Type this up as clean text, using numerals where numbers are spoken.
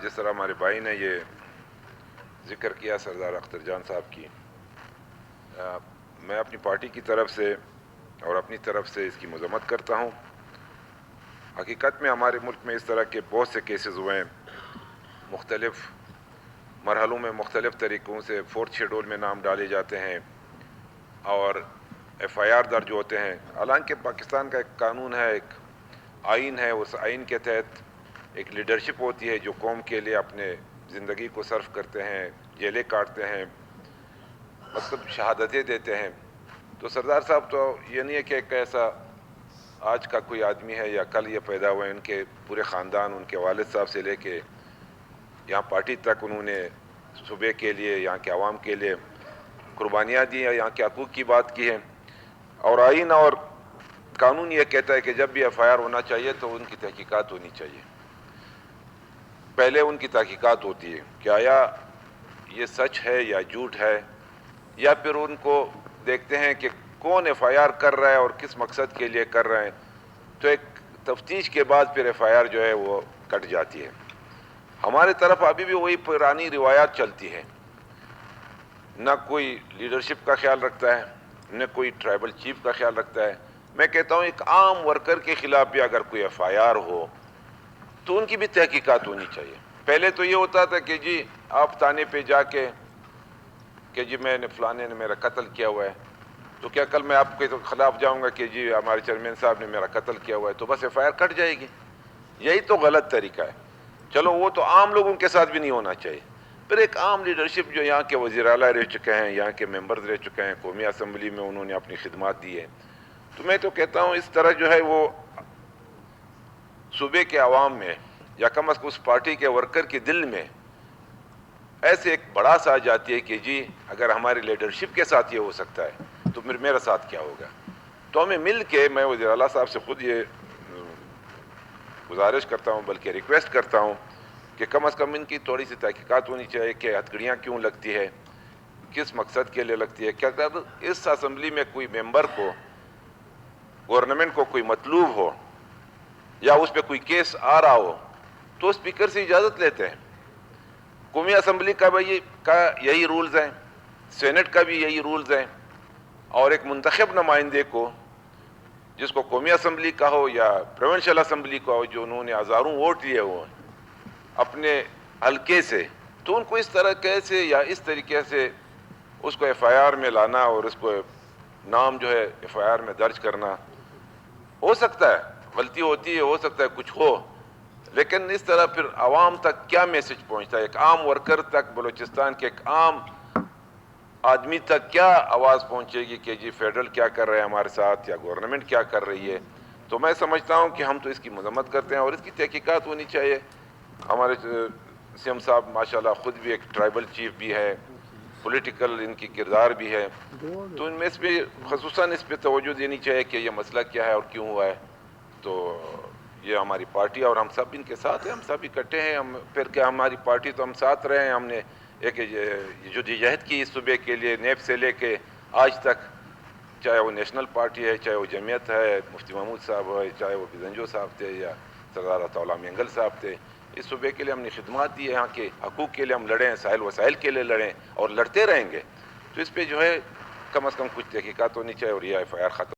جس طرح ہمارے بھائی نے یہ ذکر کیا سردار اختر جان صاحب کی، میں اپنی پارٹی کی طرف سے اور اپنی طرف سے اس کی مذمت کرتا ہوں۔ حقیقت میں ہمارے ملک میں اس طرح کے بہت سے کیسز ہوئے ہیں، مختلف مرحلوں میں مختلف طریقوں سے فورتھ شیڈول میں نام ڈالے جاتے ہیں اور ایف آئی آر درج ہوتے ہیں۔ حالانکہ پاکستان کا ایک قانون ہے، ایک آئین ہے، اس آئین کے تحت ایک لیڈرشپ ہوتی ہے جو قوم کے لیے اپنے زندگی کو صرف کرتے ہیں، جیلیں کاٹتے ہیں، مطلب شہادتیں دیتے ہیں۔ تو سردار صاحب تو یہ نہیں ہے کہ ایک ایسا آج کا کوئی آدمی ہے یا کل یہ پیدا ہوئے، ان کے پورے خاندان، ان کے والد صاحب سے لے کے یہاں پارٹی تک انہوں نے صوبے کے لیے، یہاں کے عوام کے لیے قربانیاں دی ہیں، یہاں کے حقوق کی بات کی ہے۔ اور آئین اور قانون یہ کہتا ہے کہ جب بھی ایف آئی آر ہونا چاہیے تو ان کی تحقیقات ہونی چاہیے۔ پہلے ان کی تحقیقات ہوتی ہے کہ آیا یہ سچ ہے یا جھوٹ ہے، یا پھر ان کو دیکھتے ہیں کہ کون ایف آئی آر کر رہا ہے اور کس مقصد کے لیے کر رہے ہیں، تو ایک تفتیش کے بعد پھر ایف آئی آر جو ہے وہ کٹ جاتی ہے۔ ہمارے طرف ابھی بھی وہی پرانی روایات چلتی ہے، نہ کوئی لیڈرشپ کا خیال رکھتا ہے، نہ کوئی ٹرائبل چیف کا خیال رکھتا ہے۔ میں کہتا ہوں ایک عام ورکر کے خلاف بھی اگر کوئی ایف آئی آر ہو تو ان کی بھی تحقیقات ہونی چاہیے۔ پہلے تو یہ ہوتا تھا کہ جی آپ تھانے پہ جا کے کہ جی میں نے فلانے نے میرا قتل کیا ہوا ہے، تو کیا کل میں آپ کے خلاف جاؤں گا کہ جی ہمارے چیئرمین صاحب نے میرا قتل کیا ہوا ہے، تو بس ایف آئی آر کٹ جائے گی؟ یہی تو غلط طریقہ ہے۔ چلو وہ تو عام لوگوں کے ساتھ بھی نہیں ہونا چاہیے، پھر ایک عام لیڈرشپ جو یہاں کے وزیر اعلیٰ رہ چکے ہیں، یہاں کے ممبرز رہ چکے ہیں، قومی اسمبلی میں انہوں نے اپنی خدمات دی ہے، تو میں تو کہتا ہوں اس طرح جو ہے وہ صوبے کے عوام میں یا کم از کم اس پارٹی کے ورکر کے دل میں ایسے ایک بڑاس آ جاتی ہے کہ جی اگر ہماری لیڈرشپ کے ساتھ یہ ہو سکتا ہے تو پھر میرا ساتھ کیا ہوگا۔ تو ہمیں مل کے، میں وزیر اعلیٰ صاحب سے خود یہ گزارش کرتا ہوں، بلکہ ریکویسٹ کرتا ہوں کہ کم از کم ان کی تھوڑی سی تحقیقات ہونی چاہیے کہ ہتھکڑیاں کیوں لگتی ہے، کس مقصد کے لیے لگتی ہے۔ کیا اس اسمبلی میں کوئی ممبر کو، گورنمنٹ کو کوئی مطلوب ہو یا اس پہ کوئی کیس آ رہا ہو تو اسپیکر سے اجازت لیتے ہیں۔ قومی اسمبلی کا یہی رولز ہیں، سینٹ کا بھی یہی رولز ہیں، اور ایک منتخب نمائندے کو، جس کو قومی اسمبلی کا ہو یا پروونشل اسمبلی کا ہو، جو انہوں نے ہزاروں ووٹ لیے ہوئے اپنے حلقے سے، تو ان کو اس طرح کیسے یا اس طریقے سے اس کو ایف آئی آر میں لانا اور اس کو نام جو ہے ایف آئی آر میں درج کرنا، ہو سکتا ہے غلطی ہوتی ہے، ہو سکتا ہے کچھ ہو، لیکن اس طرح پھر عوام تک کیا میسج پہنچتا ہے، ایک عام ورکر تک، بلوچستان کے ایک عام آدمی تک کیا آواز پہنچے گی کہ جی فیڈرل کیا کر رہے ہیں ہمارے ساتھ یا گورنمنٹ کیا کر رہی ہے۔ تو میں سمجھتا ہوں کہ ہم تو اس کی مذمت کرتے ہیں اور اس کی تحقیقات ہونی چاہیے۔ ہمارے سی ایم صاحب ماشاءاللہ خود بھی ایک ٹرائبل چیف بھی ہے، پولیٹیکل ان کی کردار بھی ہے، تو ان میں اس پہ خصوصاً اس پہ توجہ دینی چاہیے کہ یہ مسئلہ کیا ہے اور کیوں ہوا ہے۔ تو یہ ہماری پارٹی اور ہم سب ان کے ساتھ ہیں، ہم سب اکٹھے ہیں، ہم پھر کیا ہماری پارٹی تو ہم ساتھ رہے ہیں، ہم نے ایک جدوجہد کی اس صوبے کے لیے نیب سے لے کے آج تک، چاہے وہ نیشنل پارٹی ہے، چاہے وہ جمعیت ہے، مفتی محمود صاحب ہے، چاہے وہ بزنجو صاحب تھے یا سردار عطا اللہ مینگل صاحب تھے، اس صوبے کے لیے ہم نے خدمات دی ہے، یہاں کے حقوق کے لیے ہم لڑیں، سائل وسائل کے لیے لڑیں اور لڑتے رہیں گے۔ تو اس پہ جو ہے کم از کم کچھ تحقیقات ہونی چاہیے اور یہ ایف آئی آر ختم